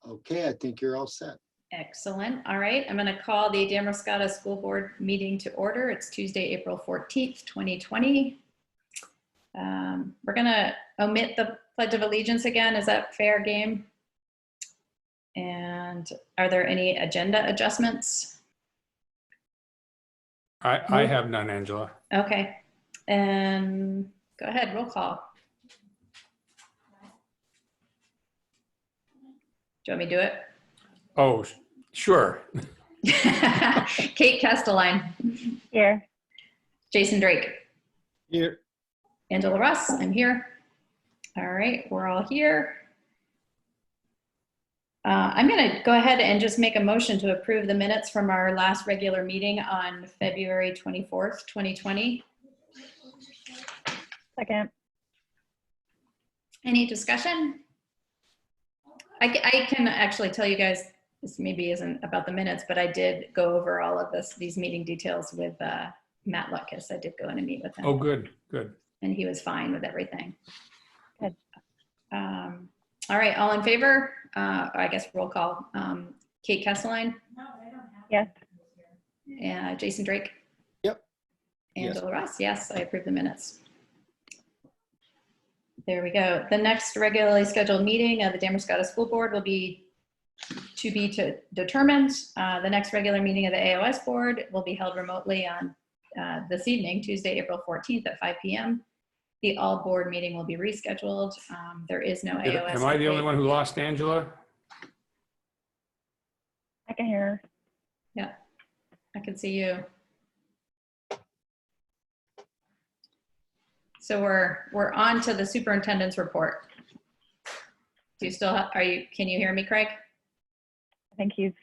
Okay, I think you're all set. Excellent. All right, I'm going to call the Damariscotta School Board meeting to order. It's Tuesday, April 14th, 2020. We're going to omit the Pledge of Allegiance again. Is that fair game? And are there any agenda adjustments? I have none, Angela. Okay, and go ahead, roll call. Do you want me to do it? Oh, sure. Kate Castelline. Here. Jason Drake. Here. Angela Russ, I'm here. All right, we're all here. I'm going to go ahead and just make a motion to approve the minutes from our last regular meeting on February 24th, 2020. Second. Any discussion? I can actually tell you guys, this maybe isn't about the minutes, but I did go over all of these meeting details with Matt Lutkus. I did go in and meet with him. Oh, good, good. And he was fine with everything. Good. All right, all in favor? I guess roll call. Kate Castelline? Yes. Yeah, Jason Drake? Yep. Angela Ross? Yes, I approve the minutes. There we go. The next regularly scheduled meeting of the Damariscotta School Board will be determined. The next regular meeting of the AOS Board will be held remotely on this evening, Tuesday, April 14th at 5 p.m. The all board meeting will be rescheduled. There is no AOS. Am I the only one who lost Angela? I can hear her. Yeah, I can see you. So we're on to the superintendent's report. Do you still have, can you hear me, Craig? I think he's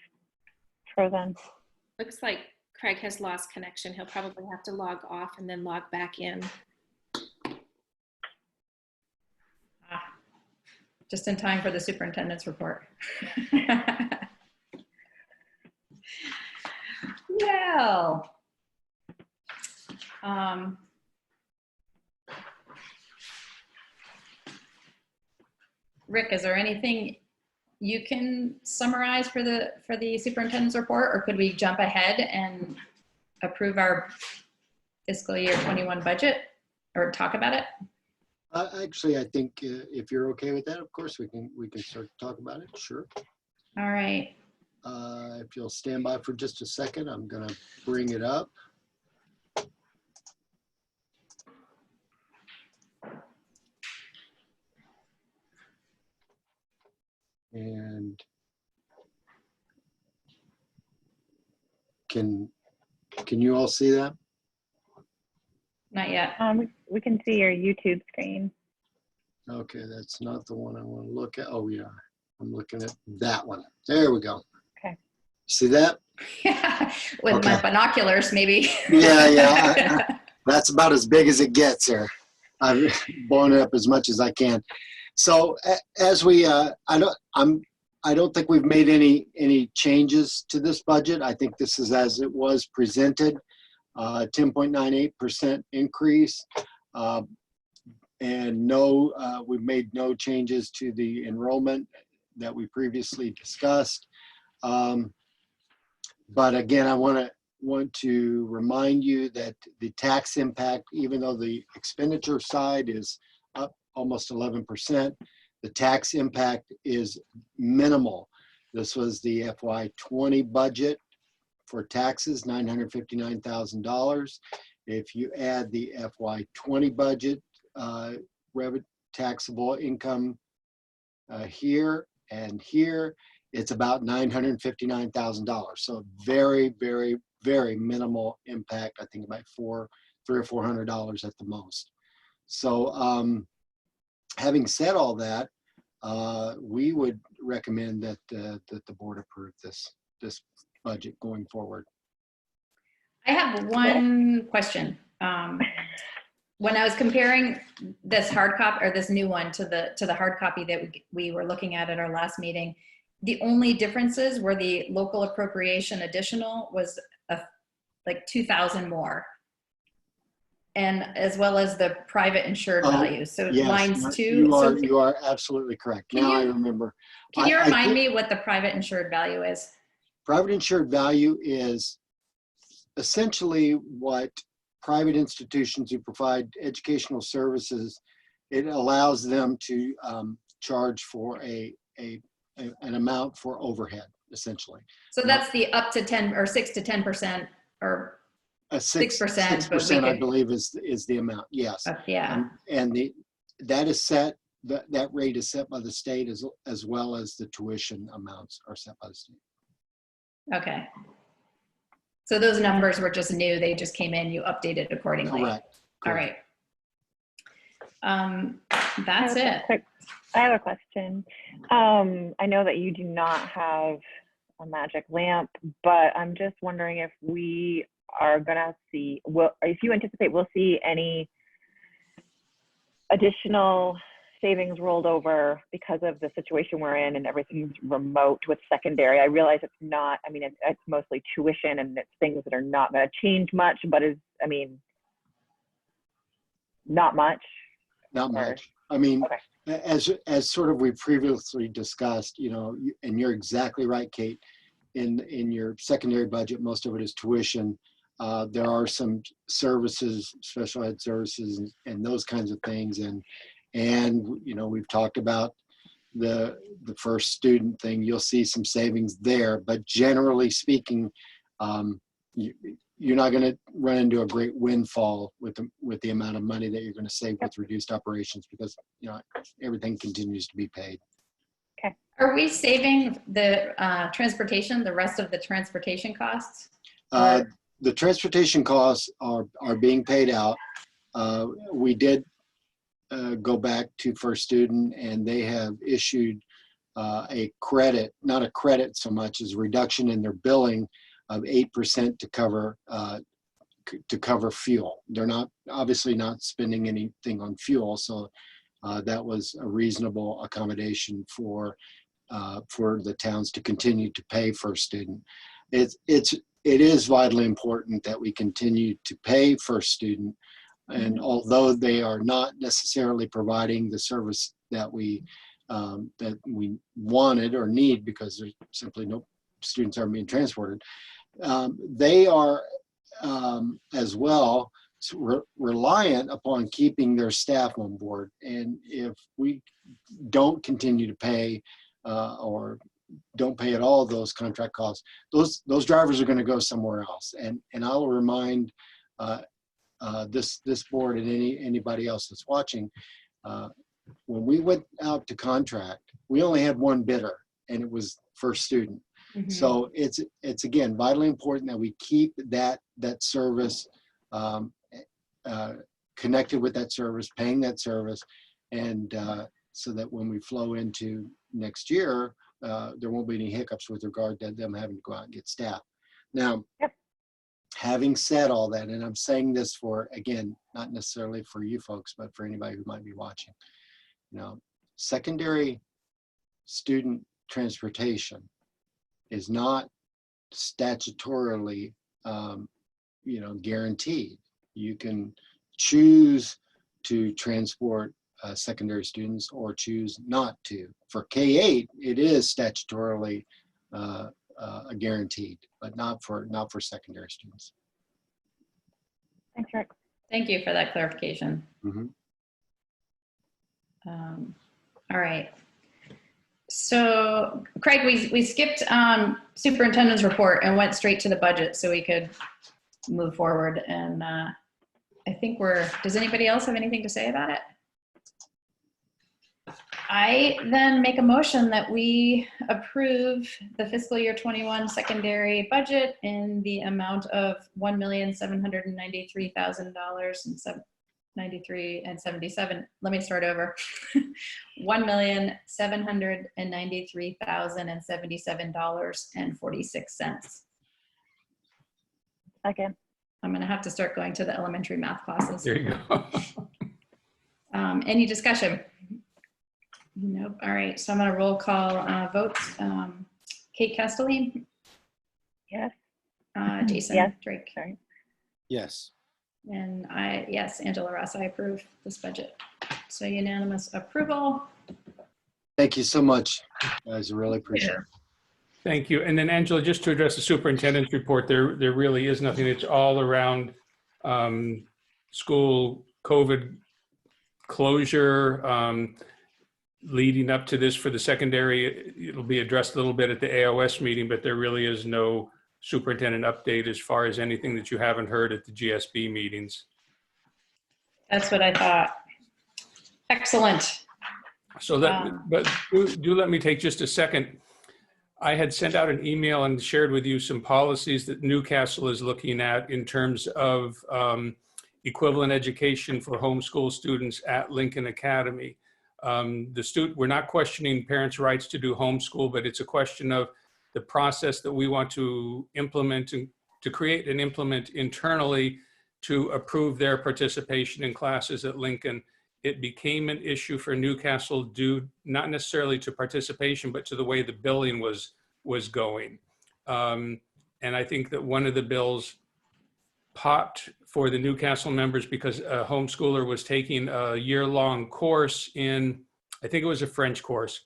frozen. Looks like Craig has lost connection. He'll probably have to log off and then log back in. Just in time for the superintendent's report. Well, Rick, is there anything you can summarize for the superintendent's report, or could we jump ahead and approve our fiscal year 21 budget or talk about it? Actually, I think if you're okay with that, of course, we can start to talk about it. Sure. All right. If you'll stand by for just a second, I'm going to bring it up. And can you all see that? Not yet. We can see your YouTube screen. Okay, that's not the one I want to look at. Oh yeah, I'm looking at that one. There we go. Okay. See that? Yeah, with Okay. my binoculars, maybe. Yeah. That's about as big as it gets here. I've blown it up as much as I can. So as we, I don't think we've made any changes to this budget. I think this is as it was presented, 10.98% increase, and we've made no changes to the enrollment that we previously discussed. But again, I want to remind you that the tax impact, even though the expenditure side is up almost 11%, the tax impact is minimal. This was the FY20 budget for taxes, $959,000. If you add the FY20 budget, taxable income here and here, it's about $959,000. So very, very, very minimal impact. I think about $300 or $400 at the most. So having said all that, we would recommend that the board approve this budget going forward. I have one question. When I was comparing this hard copy or this new one to the hard copy that we were looking at our last meeting, the only differences were the local appropriation additional was like 2,000 more. and as well as the private insured Oh, value. So Yes, lines two. you So you are absolutely correct. Can Now I you- remember. can you I remind think me what the private insured value is? private insured value is essentially what private institutions who provide educational services, it allows them to charge for an amount for overhead, essentially. So that's the up to 10 or 6 to 10% or 6%, but we 6%, I could- believe, is the amount. Yes, yeah. and that is set. That rate is set by the state as well as the tuition amounts are set by the state. Okay. So those numbers were just new. They just came in. You updated accordingly. Correct. All correct. right. That's it. I have a question. I know that you do not have a magic lamp, but I'm just wondering if we are gonna see, if you anticipate we'll see any additional savings rolled over because of the situation we're in and everything's remote with secondary. I realize it's not, I mean, it's mostly tuition and it's things that are not gonna change much, but not much. Not Or- much. I mean, Okay. as sort of we previously discussed, and you're exactly right, Kate. In your secondary budget, most of it is tuition. There are some services, special ed services, and those kinds of things. And we've talked about the first student thing. You'll see some savings there, but generally speaking, you're not going to run into a great windfall with the amount of money that you're going to save with reduced operations, because everything continues to be paid. Are we saving the transportation, the rest of the transportation costs? The transportation costs are being paid out. We did go back to First Student, and they have issued a credit, not a credit so much as a reduction in their billing of 8% to cover fuel. They're obviously not spending anything on fuel, so that was a reasonable accommodation for the towns to continue to pay First Student. It is vitally important that we continue to pay First Student, and although they are not necessarily providing the service that we wanted or need, because there's simply no students aren't being transported, they are as well reliant upon keeping their staff on board. And if we don't continue to pay or don't pay at all those contract costs, those drivers are going to go somewhere else. And I'll remind this board and anybody else that's watching, when we went out to contract, we only had one bidder, and it was First Student. So it's again vitally important that we keep that service connected with that service, paying that service, and so that when we flow into next year, there won't be any hiccups with regard to them having to go out and get staff. Now, having said all that, and I'm saying this for, again, not necessarily for you folks, but for anybody who might be watching, secondary student transportation is not statutorily, guaranteed. You can choose to transport secondary students or choose not to. For K-8, it is statutorily guaranteed, but not for secondary students. Thanks, Rick. Thank you for that clarification. Mhm. All right. So, Craig, we skipped superintendent's report and went straight to the budget so we could move forward. And I think does anybody else have anything to say about it? I then make a motion that we approve the fiscal year 21 secondary budget in the amount of $1,793,000.93 Let me start over. $1,793,077.46. Second. I'm going to have to start going to the elementary math classes. There you go. Any discussion? Nope. All right. So I'm going to roll call votes. Kate Castelline, Yes. Jason Yes. Drake, Sorry. Yes. And yes, Angela Ross, I approve this budget. So unanimous approval. Thank you so much, guys. I really appreciate it. Thank you. And then Angela, just to address the superintendent's report, there really is nothing. It's all around school COVID closure, leading up to this for the secondary. It'll be addressed a little bit at the AOS meeting, but there really is no superintendent update as far as anything that you haven't heard at the GSB meetings. That's what I thought. Excellent. So but do let me take just a second. I had sent out an email and shared with you some policies that Newcastle is looking at in terms of equivalent education for homeschool students at Lincoln Academy. We're not questioning parents' rights to do homeschool, but it's a question of the process that we want to implement and to create and implement internally to approve their participation in classes at Lincoln. It became an issue for Newcastle due not necessarily to participation, but to the way the billing was going. And I think that one of the bills popped for the Newcastle members because a homeschooler was taking a year-long course in, I think it was a French course,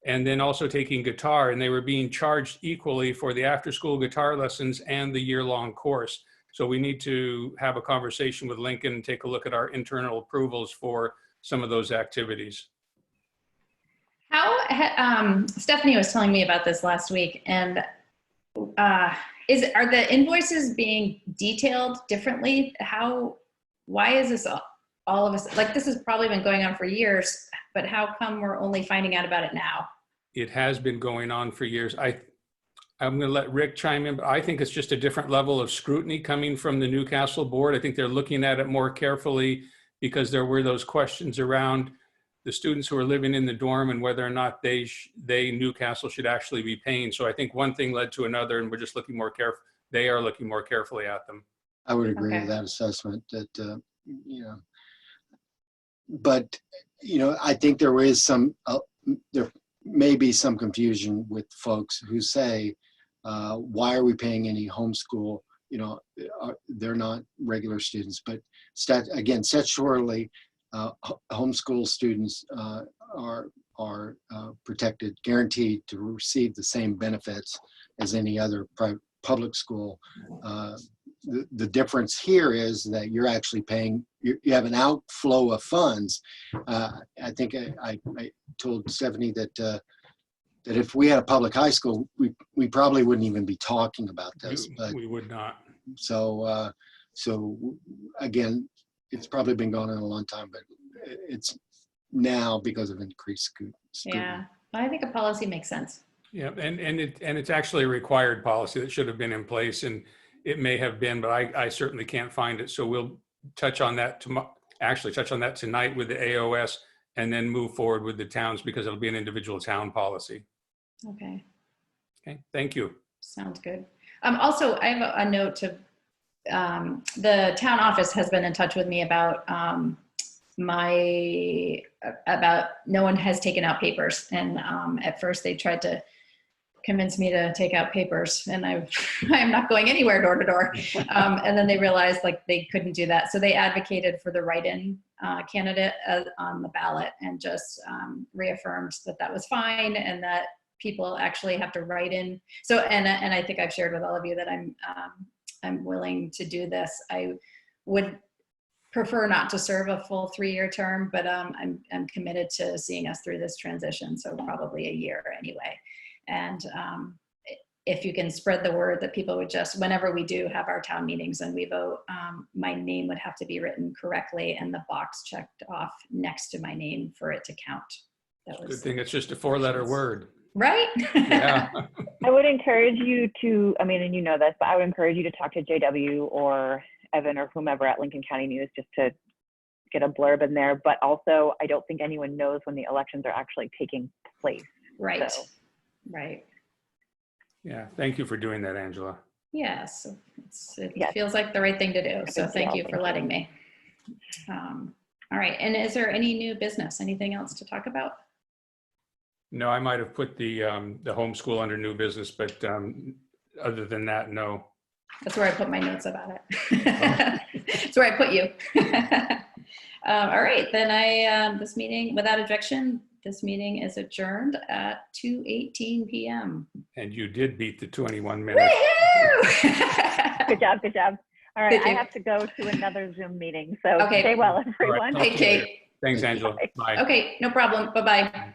and then also taking guitar, and they were being charged equally for the after-school guitar lessons and the year-long course. So we need to have a conversation with Lincoln and take a look at our internal approvals for some of those activities. How, Stephanie was telling me about this last week, and are the invoices being detailed differently? Why is this all of us, like this has probably been going on for years, but how come we're only finding out about it now? It has been going on for years. I'm going to let Rick chime in, but I think it's just a different level of scrutiny coming from the Newcastle board. I think they're looking at it more carefully because there were those questions around the students who are living in the dorm and whether or not Newcastle should actually be paying. So I think one thing led to another, and we're just looking more careful. They are looking more carefully at them. I would agree Okay. with that assessment that, but, I think there is there may be some confusion with folks who say, why are we paying any homeschool? They're not regular students, but again, statutorily, homeschool students are protected, guaranteed to receive the same benefits as any other public school. The difference here is that you're actually paying, you have an outflow of funds. I think I told Stephanie that if we had a public high school, we probably wouldn't even be talking about this. But we would not. so again, it's probably been going on a long time, but it's now because of increased scrutiny. Yeah, I think a policy makes sense. Yeah, and it's actually a required policy that should have been in place, and it may have been, but I certainly can't find it. So we'll touch on that tonight with the AOS, and then move forward with the towns because it'll be an individual town policy. Okay, Okay, thank you. sounds good. Also, I have a note to, the town office has been in touch with me about about no one has taken out papers. And at first they tried to convince me to take out papers, and I am not going anywhere door to door. And then they realized like they couldn't do that. So they advocated for the write-in candidate on the ballot, and just reaffirmed that that was fine, and that people actually have to write in. So, and I think I've shared with all of you that I'm willing to do this. I would prefer not to serve a full 3-year term, but I'm committed to seeing us through this transition. So probably a year anyway. And if you can spread the word that people would just, whenever we do have our town meetings and we vote, my name would have to be written correctly and the box checked off next to my name for it to count. That was Good thing it's just a 4-letter word. right. Yeah. I would encourage you to, I mean, and you know this, but I would encourage you to talk to JW or Evan or whomever at Lincoln County News just to get a blurb in there. But also, I don't think anyone knows when the elections are actually taking place. Right. So. Right. Yeah. Thank you for doing that, Angela. Yes. It Yes. feels like the right thing to do. So Good thank deal. you for Thank you. letting me. All right. And is there any new business? Anything else to talk about? No, I might have put the homeschool under new business, but other than that, no. That's where I put my notes about it. That's where I put you. All right, then this meeting, without objection, this meeting is adjourned at 2:18 p.m. And you did beat the 21 minutes. Woohoo! Good job, good job. All right, Thank I you. have to go to another Zoom meeting, so Okay. stay well, everyone. Hey, Kate. Thanks, Angela. Bye. Okay, no problem. Bye-bye.